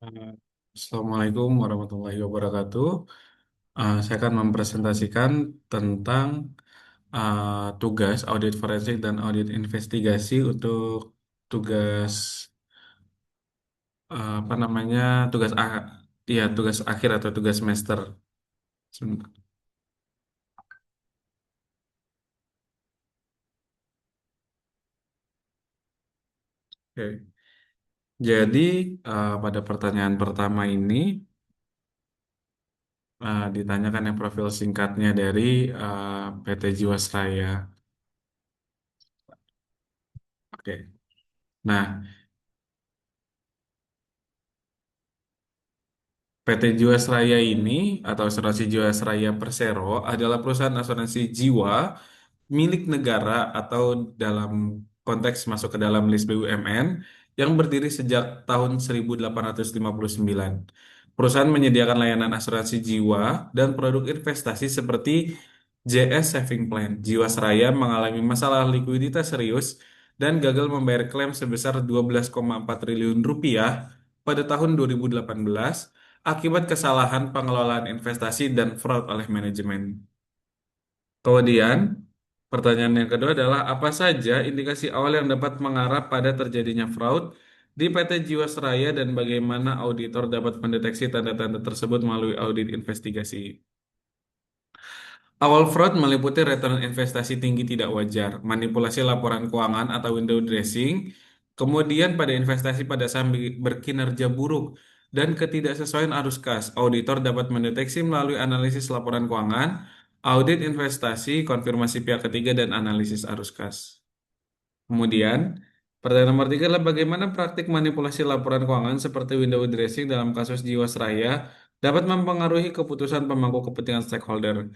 Eh, Assalamualaikum warahmatullahi wabarakatuh. Saya akan mempresentasikan tentang tugas audit forensik dan audit investigasi untuk tugas apa namanya tugas ya tugas akhir atau tugas semester. Sebentar. Oke. Jadi pada pertanyaan pertama ini ditanyakan yang profil singkatnya dari PT Jiwasraya. Oke. Nah, PT Jiwasraya ini atau Asuransi Jiwasraya Persero adalah perusahaan asuransi jiwa milik negara atau dalam konteks masuk ke dalam list BUMN yang berdiri sejak tahun 1859. Perusahaan menyediakan layanan asuransi jiwa dan produk investasi seperti JS Saving Plan. Jiwasraya mengalami masalah likuiditas serius dan gagal membayar klaim sebesar 12,4 triliun rupiah pada tahun 2018 akibat kesalahan pengelolaan investasi dan fraud oleh manajemen. Kemudian, pertanyaan yang kedua adalah apa saja indikasi awal yang dapat mengarah pada terjadinya fraud di PT Jiwasraya dan bagaimana auditor dapat mendeteksi tanda-tanda tersebut melalui audit investigasi. Awal fraud meliputi return investasi tinggi tidak wajar, manipulasi laporan keuangan atau window dressing, kemudian pada investasi pada saham berkinerja buruk, dan ketidaksesuaian arus kas. Auditor dapat mendeteksi melalui analisis laporan keuangan, audit investasi, konfirmasi pihak ketiga, dan analisis arus kas. Kemudian, pertanyaan nomor tiga adalah bagaimana praktik manipulasi laporan keuangan seperti window dressing dalam kasus Jiwasraya dapat mempengaruhi keputusan pemangku kepentingan stakeholder.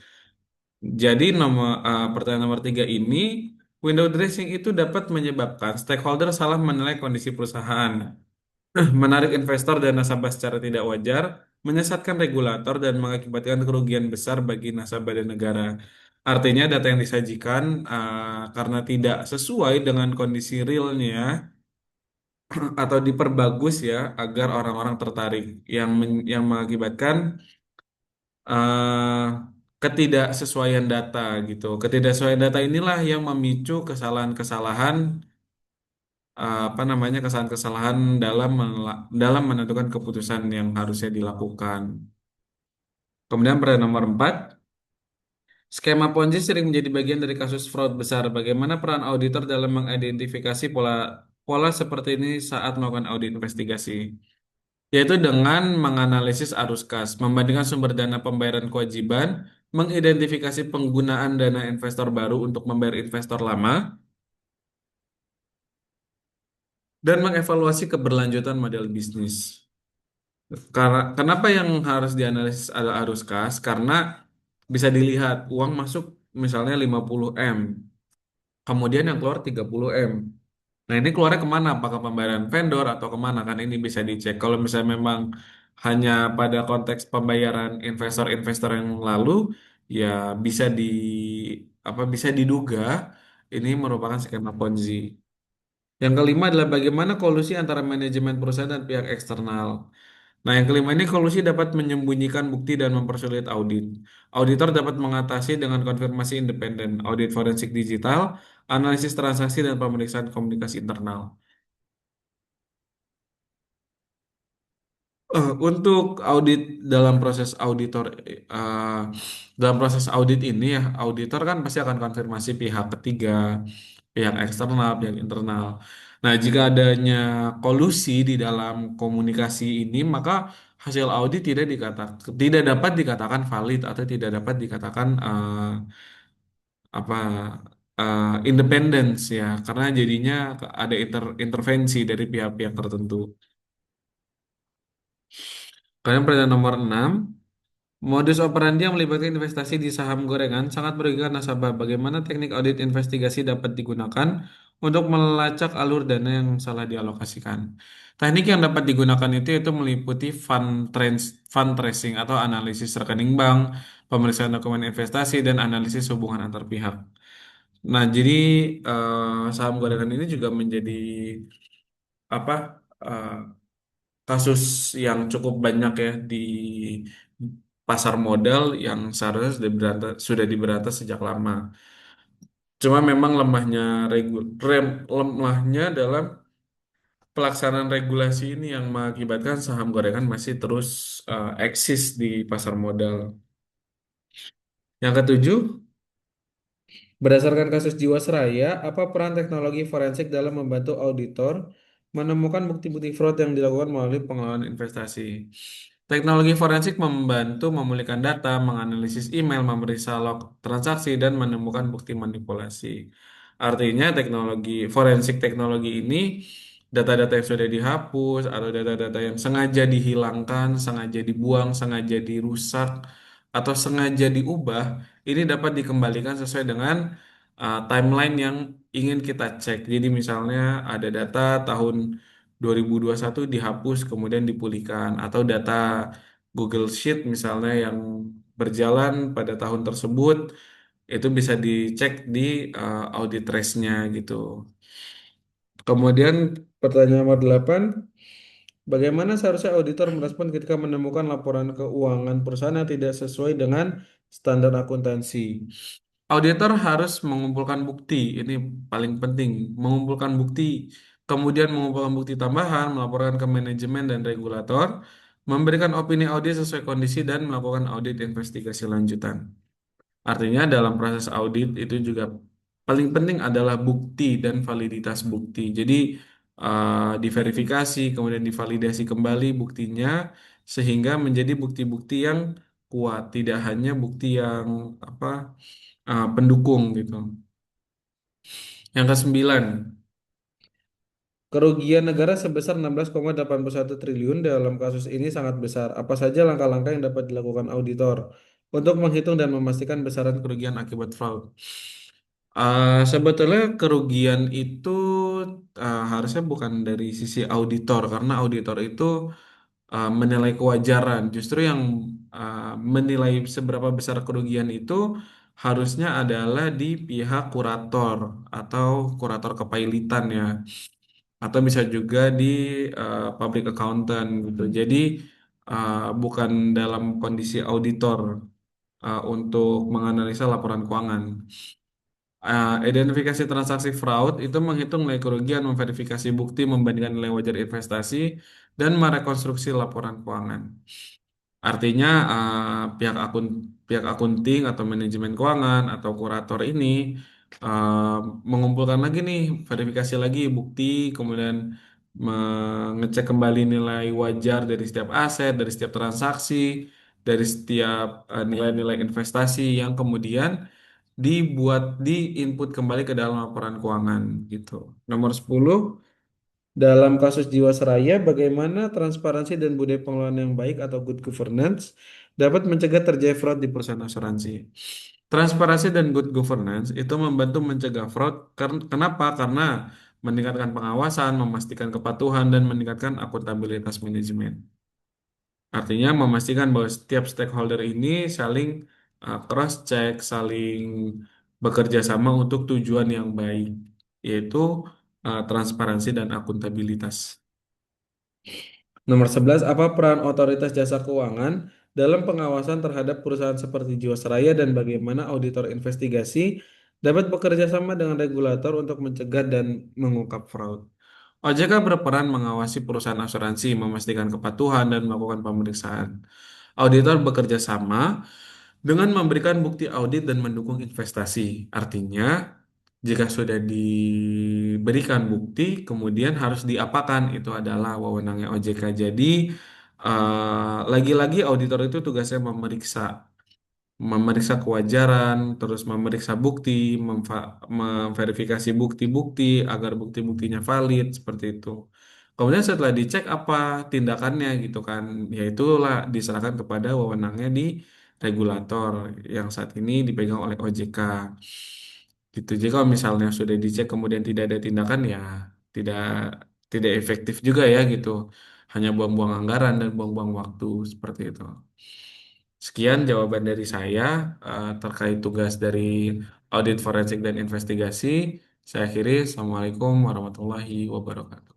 Jadi pertanyaan nomor tiga ini, window dressing itu dapat menyebabkan stakeholder salah menilai kondisi perusahaan, menarik investor dan nasabah secara tidak wajar, menyesatkan regulator dan mengakibatkan kerugian besar bagi nasabah dan negara. Artinya data yang disajikan karena tidak sesuai dengan kondisi realnya atau diperbagus ya agar orang-orang tertarik yang mengakibatkan eh, ketidaksesuaian data gitu. Ketidaksesuaian data inilah yang memicu kesalahan-kesalahan apa namanya kesalahan-kesalahan dalam menentukan keputusan yang harusnya dilakukan. Kemudian pada nomor 4, skema Ponzi sering menjadi bagian dari kasus fraud besar. Bagaimana peran auditor dalam mengidentifikasi pola pola seperti ini saat melakukan audit investigasi? Yaitu dengan menganalisis arus kas, membandingkan sumber dana pembayaran kewajiban, mengidentifikasi penggunaan dana investor baru untuk membayar investor lama, dan mengevaluasi keberlanjutan model bisnis. Karena kenapa yang harus dianalisis adalah arus kas? Karena bisa dilihat uang masuk misalnya 50 M, kemudian yang keluar 30 M. Nah, ini keluarnya kemana? Apakah pembayaran vendor atau kemana? Kan ini bisa dicek. Kalau misalnya memang hanya pada konteks pembayaran investor-investor yang lalu, ya bisa bisa diduga ini merupakan skema Ponzi. Yang kelima adalah bagaimana kolusi antara manajemen perusahaan dan pihak eksternal. Nah, yang kelima ini kolusi dapat menyembunyikan bukti dan mempersulit audit. Auditor dapat mengatasi dengan konfirmasi independen, audit forensik digital, analisis transaksi, dan pemeriksaan komunikasi internal. Untuk audit dalam proses eh, dalam proses audit ini ya, auditor kan pasti akan konfirmasi pihak ketiga, pihak eksternal, pihak internal. Nah, jika adanya kolusi di dalam komunikasi ini, maka hasil audit tidak dapat dikatakan valid atau tidak dapat dikatakan apa independence ya, karena jadinya ada intervensi dari pihak-pihak tertentu. Kemudian pertanyaan nomor 6. Modus operandi yang melibatkan investasi di saham gorengan sangat merugikan nasabah. Bagaimana teknik audit investigasi dapat digunakan untuk melacak alur dana yang salah dialokasikan? Teknik yang dapat digunakan itu meliputi fund tracing atau analisis rekening bank, pemeriksaan dokumen investasi, dan analisis hubungan antar pihak. Nah, jadi saham gorengan ini juga menjadi apa? kasus yang cukup banyak ya di pasar modal yang seharusnya sudah diberantas sejak lama. Cuma memang lemahnya dalam pelaksanaan regulasi ini yang mengakibatkan saham gorengan masih terus eksis di pasar modal. Yang ketujuh, berdasarkan kasus Jiwasraya, apa peran teknologi forensik dalam membantu auditor menemukan bukti-bukti fraud yang dilakukan melalui pengelolaan investasi? Teknologi forensik membantu memulihkan data, menganalisis email, memeriksa log transaksi, dan menemukan bukti manipulasi. Artinya teknologi ini data-data yang sudah dihapus atau data-data yang sengaja dihilangkan, sengaja dibuang, sengaja dirusak, atau sengaja diubah, ini dapat dikembalikan sesuai dengan timeline yang ingin kita cek. Jadi misalnya ada data tahun 2021 dihapus kemudian dipulihkan atau data Google Sheet misalnya yang berjalan pada tahun tersebut itu bisa dicek di audit trace-nya gitu. Kemudian pertanyaan nomor 8, bagaimana seharusnya auditor merespon ketika menemukan laporan keuangan perusahaan yang tidak sesuai dengan standar akuntansi? Auditor harus mengumpulkan bukti, ini paling penting, mengumpulkan bukti, kemudian mengumpulkan bukti tambahan, melaporkan ke manajemen dan regulator, memberikan opini audit sesuai kondisi, dan melakukan audit investigasi lanjutan. Artinya dalam proses audit itu juga paling penting adalah bukti dan validitas bukti. Jadi diverifikasi, kemudian divalidasi kembali buktinya, sehingga menjadi bukti-bukti yang kuat, tidak hanya bukti yang apa pendukung gitu. Yang kesembilan, kerugian negara sebesar 16,81 triliun dalam kasus ini sangat besar. Apa saja langkah-langkah yang dapat dilakukan auditor untuk menghitung dan memastikan besaran kerugian akibat fraud? Sebetulnya kerugian itu harusnya bukan dari sisi auditor, karena auditor itu menilai kewajaran. Justru yang menilai seberapa besar kerugian itu harusnya adalah di pihak kurator atau kurator kepailitan ya, atau bisa juga di public accountant gitu. Jadi bukan dalam kondisi auditor untuk menganalisa laporan keuangan. Identifikasi transaksi fraud itu menghitung nilai kerugian, memverifikasi bukti, membandingkan nilai wajar investasi, dan merekonstruksi laporan keuangan. Artinya pihak akunting atau manajemen keuangan atau kurator ini uh, mengumpulkan lagi nih, verifikasi lagi bukti, kemudian mengecek kembali nilai wajar dari setiap aset, dari setiap transaksi, dari setiap nilai-nilai investasi yang kemudian diinput kembali ke dalam laporan keuangan gitu. Nomor 10, dalam kasus Jiwasraya, bagaimana transparansi dan budaya pengelolaan yang baik atau good governance dapat mencegah terjadi fraud di perusahaan asuransi? Transparansi dan good governance itu membantu mencegah fraud. Kenapa? Karena meningkatkan pengawasan, memastikan kepatuhan, dan meningkatkan akuntabilitas manajemen. Artinya memastikan bahwa setiap stakeholder ini saling cross-check, saling bekerja sama untuk tujuan yang baik, yaitu transparansi dan akuntabilitas. Nomor 11, apa peran otoritas jasa keuangan dalam pengawasan terhadap perusahaan seperti Jiwasraya dan bagaimana auditor investigasi dapat bekerja sama dengan regulator untuk mencegah dan mengungkap fraud? OJK berperan mengawasi perusahaan asuransi, memastikan kepatuhan, dan melakukan pemeriksaan. Auditor bekerja sama dengan memberikan bukti audit dan mendukung investasi. Artinya, jika sudah diberikan bukti, kemudian harus diapakan, itu adalah wewenangnya OJK. Jadi, lagi-lagi auditor itu tugasnya memeriksa kewajaran, terus memeriksa bukti, memverifikasi bukti-bukti agar bukti-buktinya valid seperti itu. Kemudian setelah dicek apa tindakannya gitu kan, yaitulah diserahkan kepada wewenangnya di regulator yang saat ini dipegang oleh OJK. Gitu. Jadi kalau misalnya sudah dicek kemudian tidak ada tindakan ya tidak tidak efektif juga ya gitu. Hanya buang-buang anggaran dan buang-buang waktu seperti itu. Sekian jawaban dari saya terkait tugas dari audit forensik dan investigasi. Saya akhiri. Assalamualaikum warahmatullahi wabarakatuh.